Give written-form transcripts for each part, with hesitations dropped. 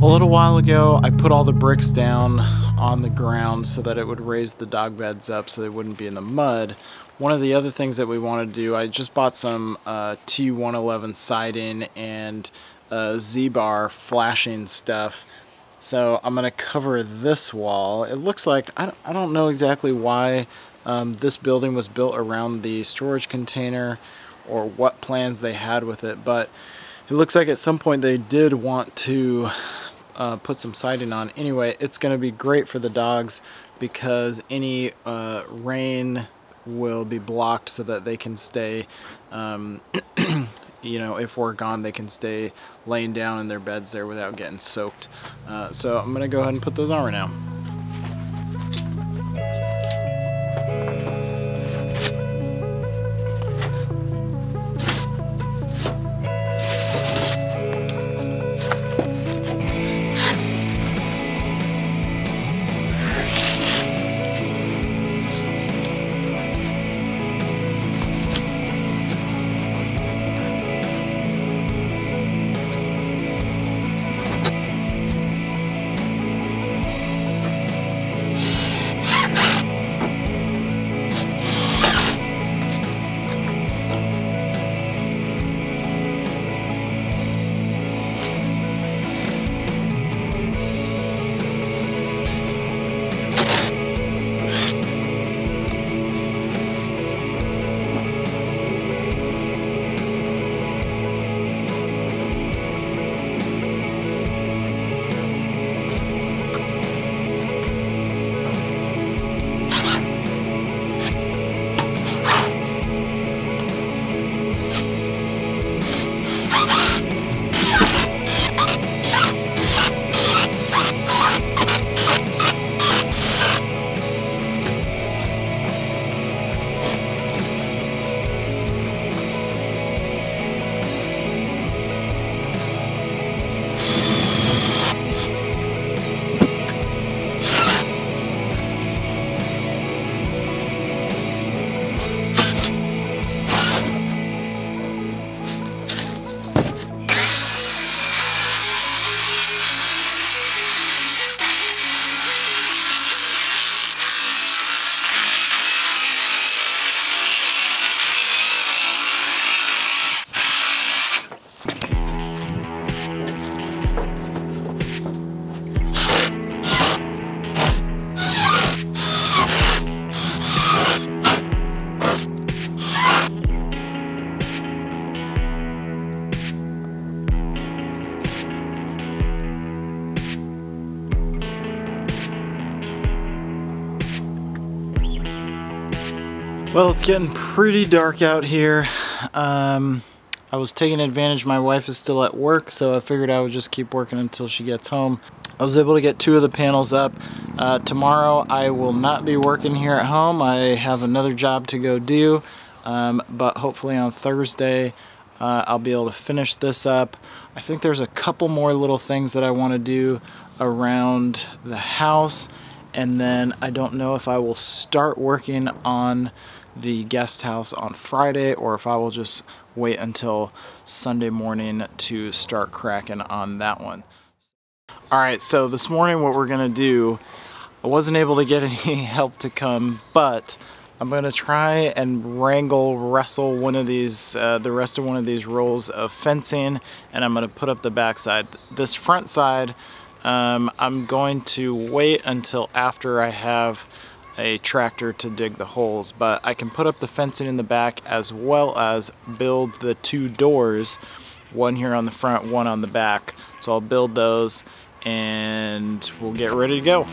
A little while ago, I put all the bricks down on the ground so that it would raise the dog beds up so they wouldn't be in the mud. One of the other things that we want to do, I just bought some T111 siding and Z-bar flashing stuff. So I'm going to cover this wall. It looks like, I don't know exactly why this building was built around the storage container or what plans they had with it, but it looks like at some point they did want to put some siding on. Anyway, it's going to be great for the dogs because any rain will be blocked so that they can stay, you know, if we're gone, they can stay laying down in their beds there without getting soaked. So I'm going to go ahead and put those on right now. Well, it's getting pretty dark out here. I was taking advantage, my wife is still at work, so I figured I would just keep working until she gets home. I was able to get 2 of the panels up. Tomorrow I will not be working here at home. I have another job to go do, but hopefully on Thursday I'll be able to finish this up. I think there's a couple more little things that I want to do around the house, and then I don't know if I will start working on the guest house on Friday or if I will just wait until Sunday morning to start cracking on that one. Alright, so this morning what we're gonna do, I wasn't able to get any help to come, but I'm gonna try and wrestle one of these, the rest of one of these rolls of fencing, and I'm gonna put up the back side. This front side, I'm going to wait until after I have a tractor to dig the holes, but I can put up the fencing in the back as well as build the 2 doors, one here on the front, one on the back. So I'll build those and we'll get ready to go.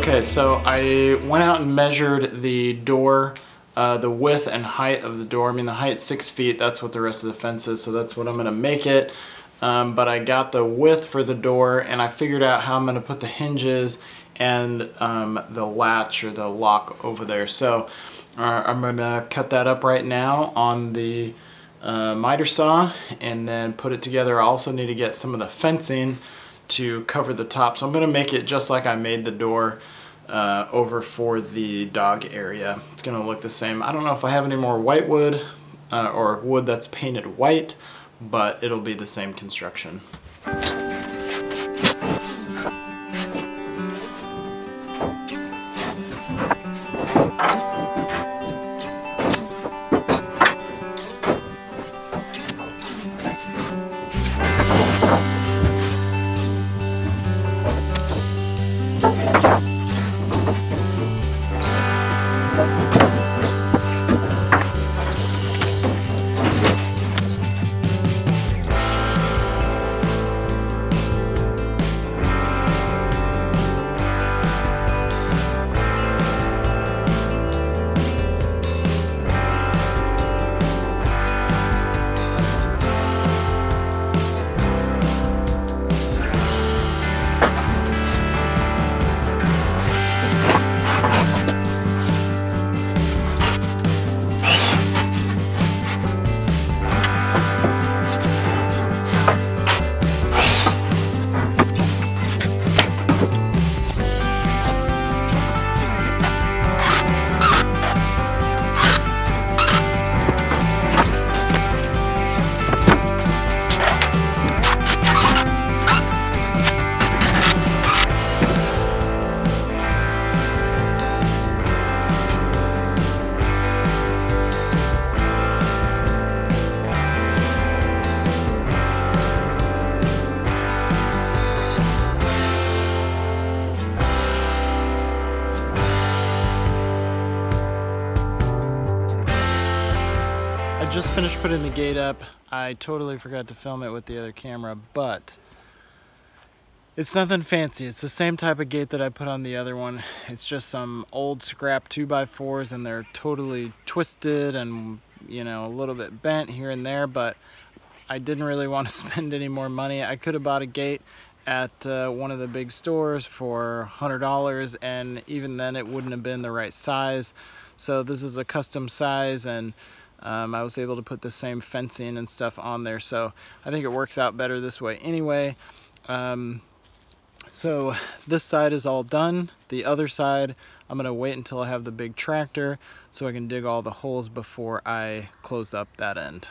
Okay, so I went out and measured the door, the width and height of the door. I mean, the height's 6 feet. That's what the rest of the fence is, so that's what I'm gonna make it. But I got the width for the door, and I figured out how I'm gonna put the hinges and the latch or the lock over there. So I'm gonna cut that up right now on the miter saw and then put it together. I also need to get some of the fencing to cover the top, so I'm gonna make it just like I made the door over for the dog area. It's gonna look the same. I don't know if I have any more white wood or wood that's painted white, but it'll be the same construction. I just finished putting the gate up. I totally forgot to film it with the other camera, but it's nothing fancy. It's the same type of gate that I put on the other one. It's just some old scrap 2x4s, and they're totally twisted and, you know, a little bit bent here and there, but I didn't really want to spend any more money. I could have bought a gate at one of the big stores for $100, and even then it wouldn't have been the right size. So this is a custom size, and I was able to put the same fencing and stuff on there, so I think it works out better this way anyway. So this side is all done. The other side, I'm gonna wait until I have the big tractor so I can dig all the holes before I close up that end.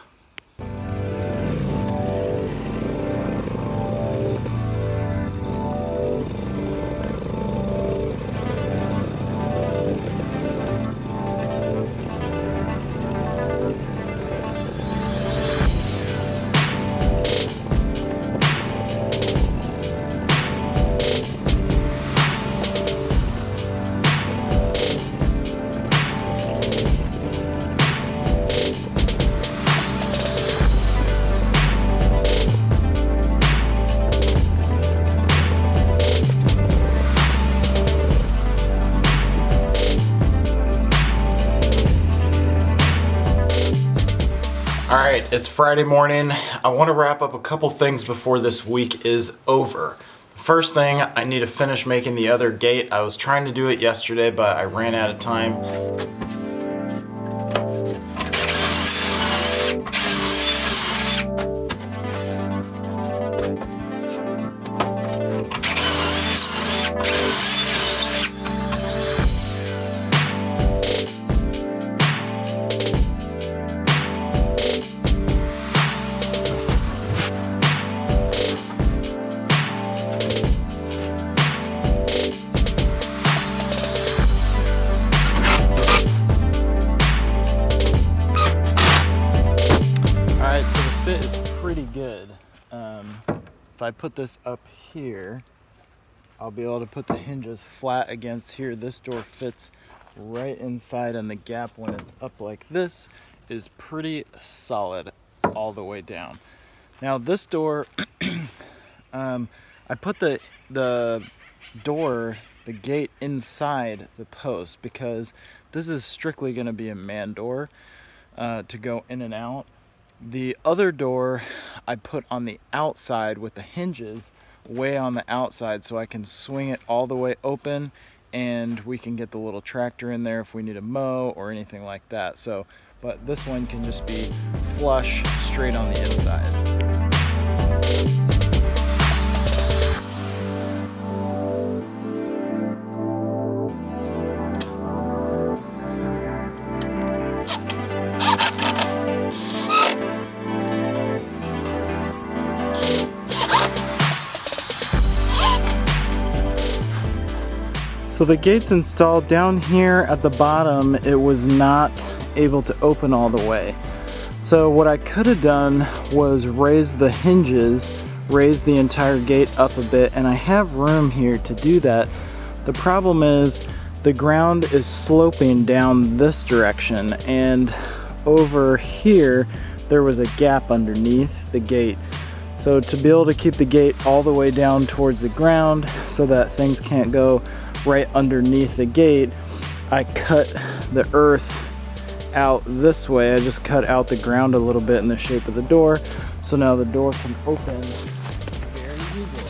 Alright, it's Friday morning. I want to wrap up a couple things before this week is over. First thing, I need to finish making the other gate. I was trying to do it yesterday, but I ran out of time. Fit is pretty good. If I put this up here, I'll be able to put the hinges flat against here. This door fits right inside, and the gap when it's up like this is pretty solid all the way down. Now this door, I put the door the gate inside the post, because this is strictly going to be a man door to go in and out. The other door I put on the outside with the hinges way on the outside, so I can swing it all the way open and we can get the little tractor in there if we need a mow or anything like that. So, but this one can just be flush straight on the inside. So the gate's installed down here at the bottom. It was not able to open all the way. So what I could have done was raise the hinges, raise the entire gate up a bit, and I have room here to do that. The problem is the ground is sloping down this direction, and over here there was a gap underneath the gate. So to be able to keep the gate all the way down towards the ground so that things can't go right underneath the gate, I cut the earth out this way. I just cut out the ground a little bit in the shape of the door, so now the door can open very easily.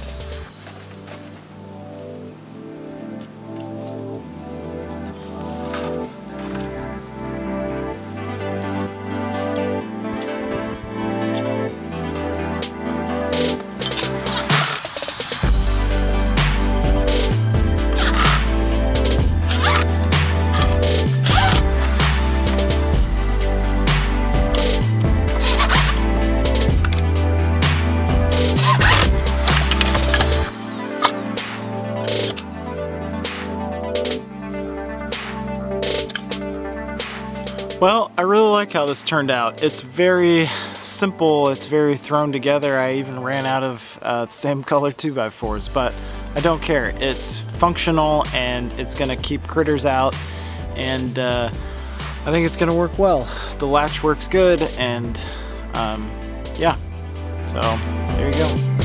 Well, I really like how this turned out. It's very simple, it's very thrown together. I even ran out of the same color 2x4s, but I don't care. It's functional and it's gonna keep critters out, and I think it's gonna work well. The latch works good, and yeah, so there you go.